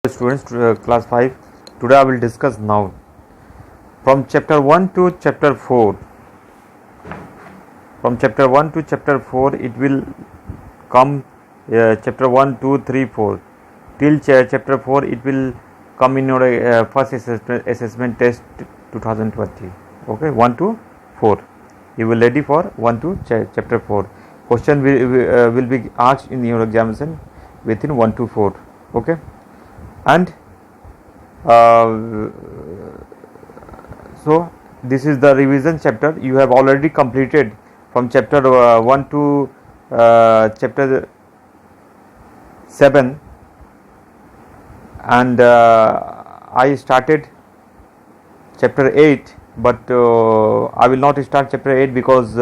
Students, class 5. Today I will discuss noun from chapter 1 to chapter 4. From chapter 1 to chapter 4 it will come chapter 1, 2, 3, 4 till chapter 4 it will come in your first assessment test 2020. Okay, 1 to 4 you will ready for 1 to chapter 4. Question will be asked in your examination within 1 to 4. Okay, and so this is the revision chapter. You have already completed from chapter 1 to chapter 7, and I started chapter 8, but I will not start chapter 8 because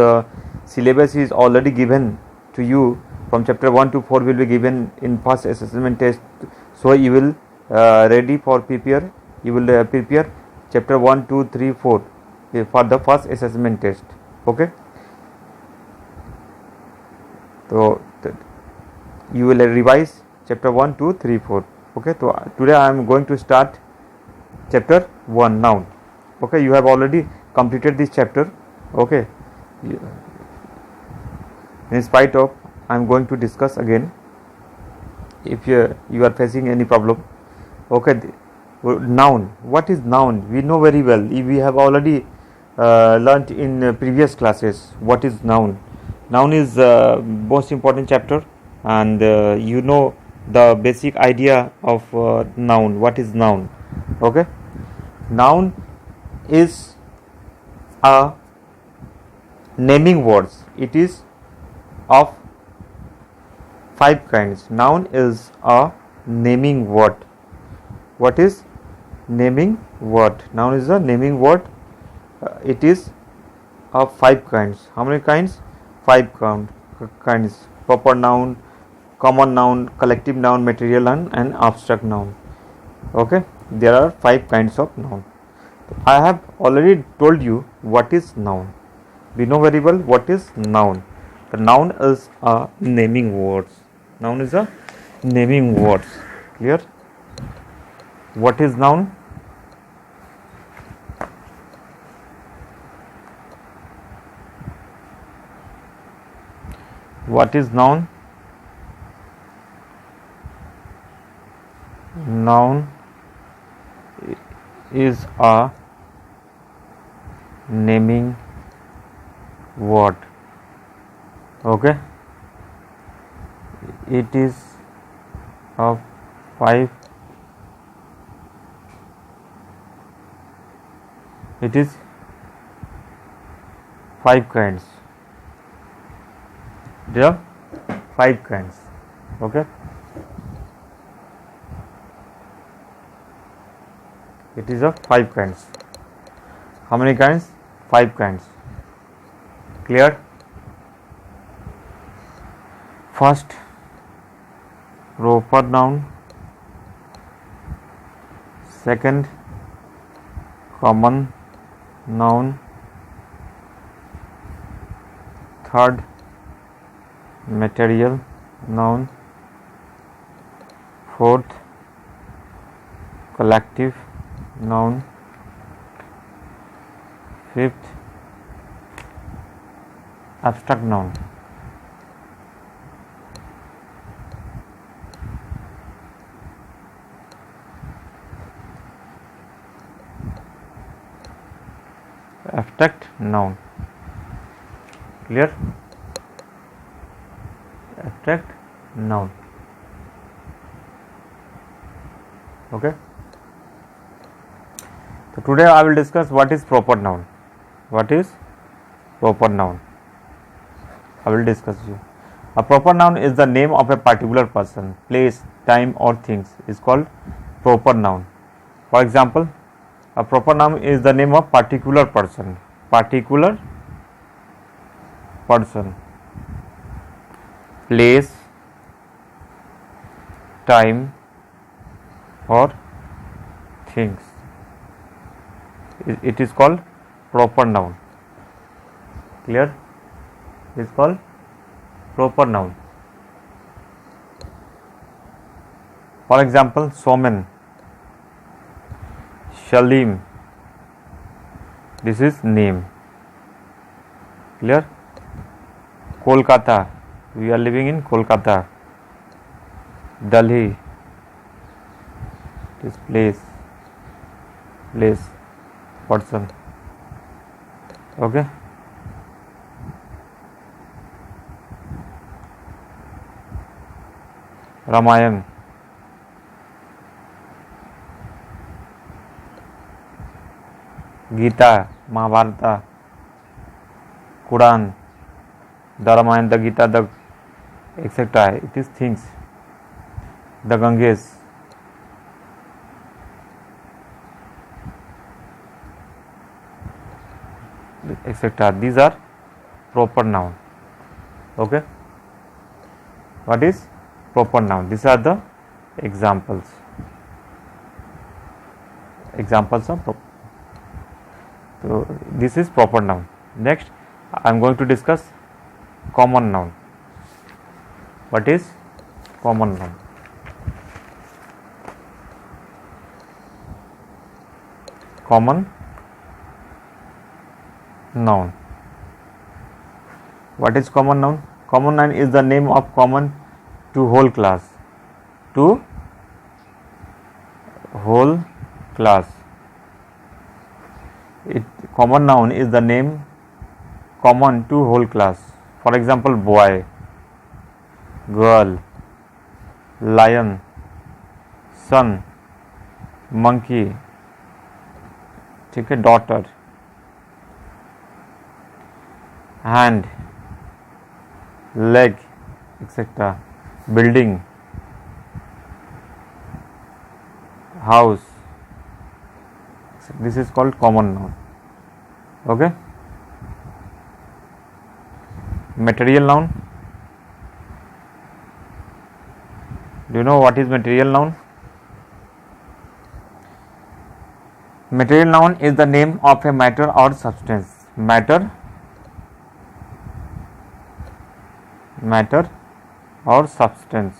syllabus is already given to you. From chapter 1 to 4 will be given in first assessment test, so you will ready for prepare. You will prepare chapter 1, 2, 3, 4 for the first assessment test. Okay, so you will revise chapter 1, 2, 3, 4. Okay, so today I am going to start chapter 1 noun. Okay, you have already completed this chapter. Okay, in spite of I am going to discuss again if you are facing any problem. Okay, noun. What is noun? We know very well. We have already learnt in previous classes what is noun. Noun is most important chapter, and you know the basic idea of noun. What is noun? Okay, noun is a naming words. It is of 5 kinds. Noun is a naming word. What is naming word? Noun is a naming word. It is of 5 kinds. How many kinds? 5 kinds. Proper noun, common noun, collective noun, material noun, and abstract noun. Okay, there are 5 kinds of noun. I have already told you what is noun. We know very well what is noun. The noun is a naming words. Noun is a naming words. Clear? What is noun? What is noun? Noun is a naming word. Okay, it is of 5. It is 5 kinds. There are 5 kinds. Okay, it is of 5 kinds. How many kinds? 5 kinds. Clear? First, proper noun. Second, common noun. Third, material noun. Fourth, collective noun. Fifth, abstract noun. Abstract noun. Clear? Abstract noun. Okay, so today I will discuss what is proper noun. What is proper noun? I will discuss you. A proper noun is the name of a particular person, place, time, or things is called proper noun. For example, a proper noun is the name of particular person. Particular person, place, time, or things. It is called proper noun. Clear? It is called proper noun. For example, Somen, Shalim, this is name. Clear? Kolkata, we are living in Kolkata. Delhi, this place, person. Okay. Ramayan, Gita, Mahabharata, Quran, the Ramayana, the Gita, the etc. It is things. The Ganges, etc. These are proper noun. Okay. What is proper noun? These are the examples. Examples of proper. So this is proper noun. Next, I am going to discuss common noun. What is common noun? Common noun. What is common noun? Common noun is the name of common to whole class. To whole class. Common noun is the name common to whole class. For example, boy, girl, lion, son, monkey, ठीक है, daughter, hand, leg, etc. building, house. This is called common noun. Okay. Material noun. Do you know what is material noun? Material noun is the name of a matter or substance. Matter or substance.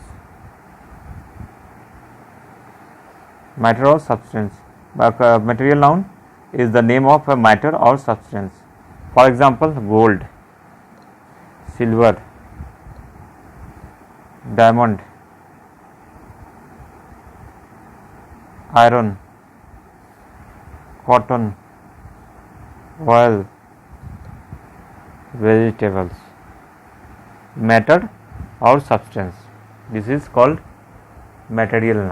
Matter or substance. Material noun is the name of a matter or substance. For example, gold, silver, diamond, iron, cotton, oil, vegetables. Matter or substance. This is called material noun.